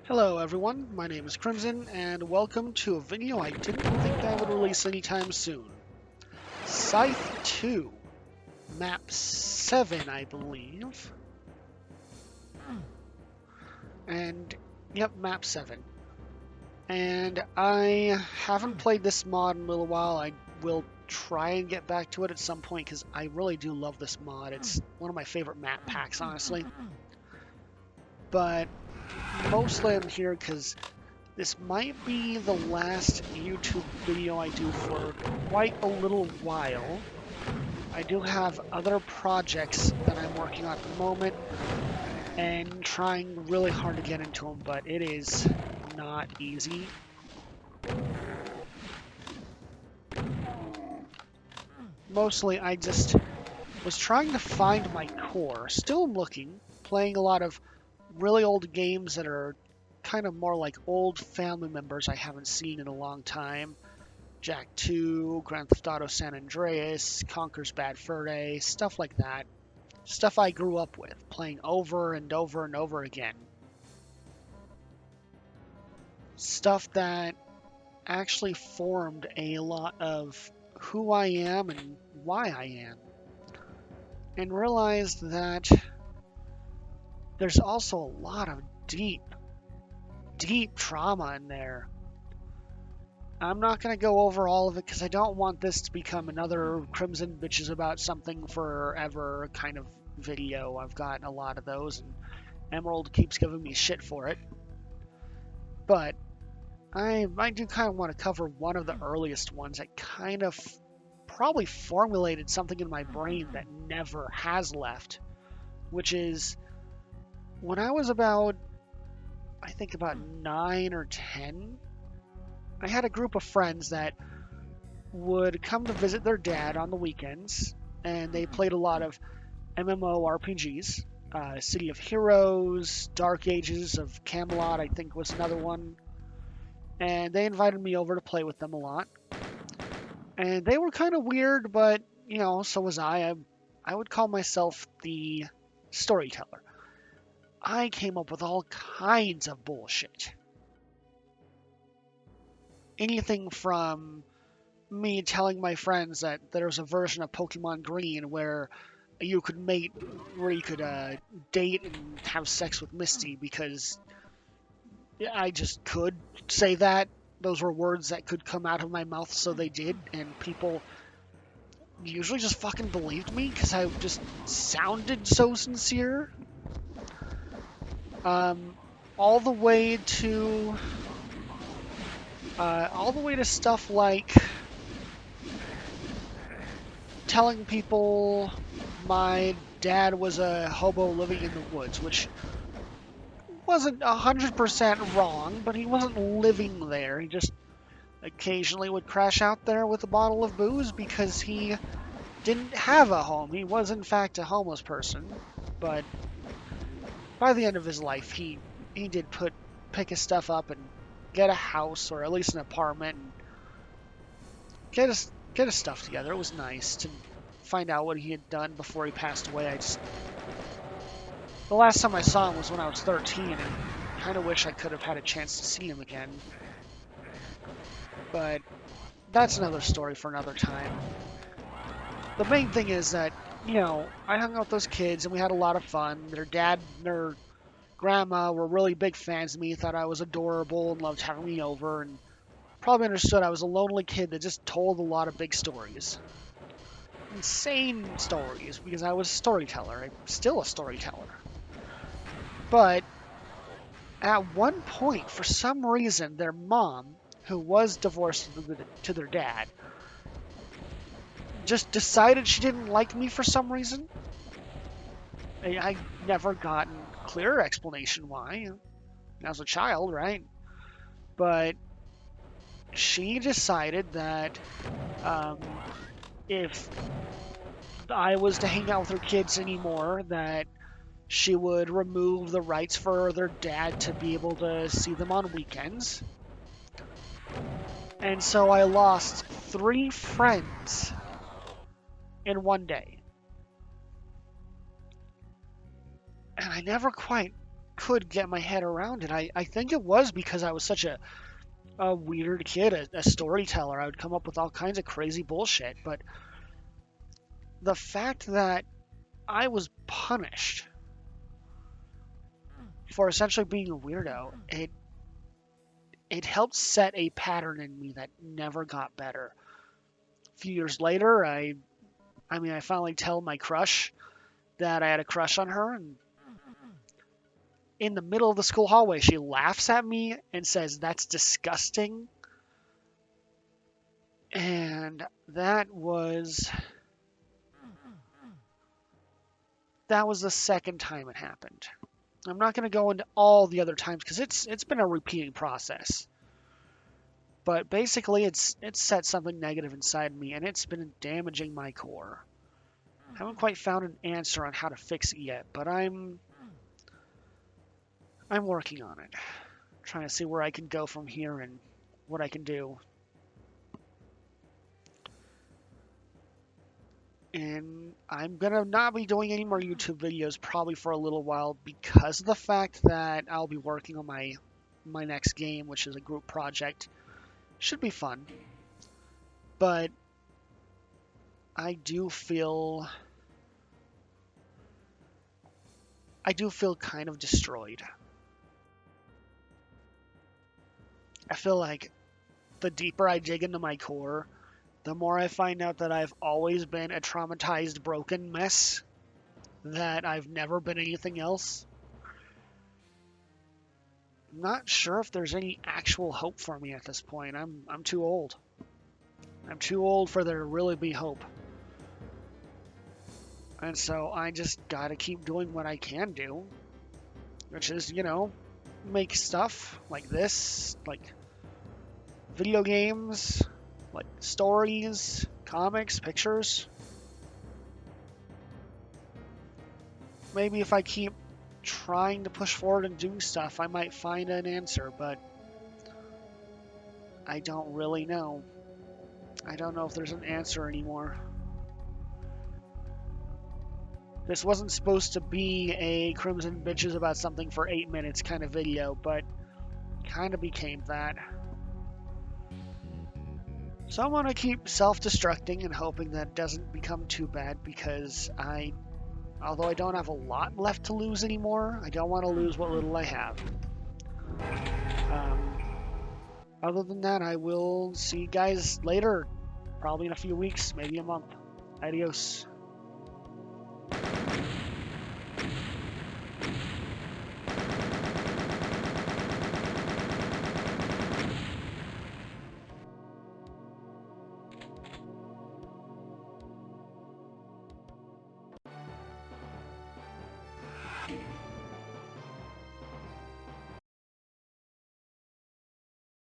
Hello everyone, my name is Crimson, and welcome to a video I didn't think I would release anytime soon. Scythe 2, Map 7, I believe. And, yep, Map 7. And I haven't played this mod in a little while. I will try and get back to it at some point, because I really do love this mod. It's one of my favorite map packs, honestly. But mostly I'm here because this might be the last YouTube video I do for quite a little while. I do have other projects that I'm working on at the moment and trying really hard to get into them, but it is not easy. Mostly I just was trying to find my core. Still looking, playing a lot of really old games that are kind of more like old family members I haven't seen in a long time. Jack 2, Grand Theft Auto San Andreas, Conker's Bad Fur Day, stuff like that. Stuff I grew up with, playing over and over and over again. Stuff that actually formed a lot of who I am and why I am. And realized that there's also a lot of deep trauma in there. I'm not going to go over all of it because I don't want this to become another Crimson Bitches About Something Forever kind of video. I've gotten a lot of those, and Emerald keeps giving me shit for it. But I do kind of want to cover one of the earliest ones that kind of probably formulated something in my brain that never has left, which is when I was about, I think about 9 or 10, I had a group of friends that would come to visit their dad on the weekends, and they played a lot of MMORPGs. City of Heroes, Dark Ages of Camelot, I think was another one. And they invited me over to play with them a lot. And they were kind of weird, but, you know, so was I. I would call myself the storyteller. I came up with all kinds of bullshit. Anything from me telling my friends that there was a version of Pokemon Green where you could mate, where you could date and have sex with Misty because I just could say that. Those were words that could come out of my mouth, so they did, and people usually just fucking believed me because I just sounded so sincere. All the way to stuff like telling people my dad was a hobo living in the woods, which wasn't 100% wrong, but he wasn't living there. He just occasionally would crash out there with a bottle of booze because he didn't have a home. He was, in fact, a homeless person, but by the end of his life, he did pick his stuff up and get a house, or at least an apartment, and get his stuff together. It was nice to find out what he had done before he passed away. The last time I saw him was when I was 13, and kind of wish I could have had a chance to see him again. But that's another story for another time. The main thing is that, you know, I hung out with those kids and we had a lot of fun. Their dad and their grandma were really big fans of me, thought I was adorable and loved having me over, and probably understood I was a lonely kid that just told a lot of big stories. Insane stories, because I was a storyteller. I'm still a storyteller. But at one point, for some reason, their mom, who was divorced to their dad, just decided she didn't like me for some reason. I never gotten a clear explanation why. I was a child, right? But she decided that if I was to hang out with her kids anymore, that she would remove the rights for their dad to be able to see them on weekends. And so I lost 3 friends in one day. And I never quite could get my head around it. I think it was because I was such a weird kid, a storyteller. I would come up with all kinds of crazy bullshit. But the fact that I was punished for essentially being a weirdo, it helped set a pattern in me that never got better. A few years later, I finally tell my crush that I had a crush on her, and in the middle of the school hallway, she laughs at me and says, "That's disgusting." And that was the second time it happened. I'm not going to go into all the other times because it's been a repeating process. But basically, it's set something negative inside me, and it's been damaging my core. I haven't quite found an answer on how to fix it yet, but I'm working on it. Trying to see where I can go from here and what I can do. And I'm going to not be doing any more YouTube videos probably for a little while because of the fact that I'll be working on my next game, which is a group project. Should be fun. But I do feel kind of destroyed. I feel like the deeper I dig into my core, the more I find out that I've always been a traumatized, broken mess, that I've never been anything else. I'm not sure if there's any actual hope for me at this point. I'm too old. I'm too old for there to really be hope. And so I just gotta keep doing what I can do, which is, make stuff like this, like video games, like stories, comics, pictures. Maybe if I keep trying to push forward and do stuff, I might find an answer, but I don't really know. I don't know if there's an answer anymore. This wasn't supposed to be a Crimson Bitches about something for 8 minutes kind of video, but kind of became that. So I'm going to keep self-destructing and hoping that it doesn't become too bad because although I don't have a lot left to lose anymore, I don't want to lose what little I have. Other than that, I will see you guys later, probably in a few weeks, maybe a month. Adios.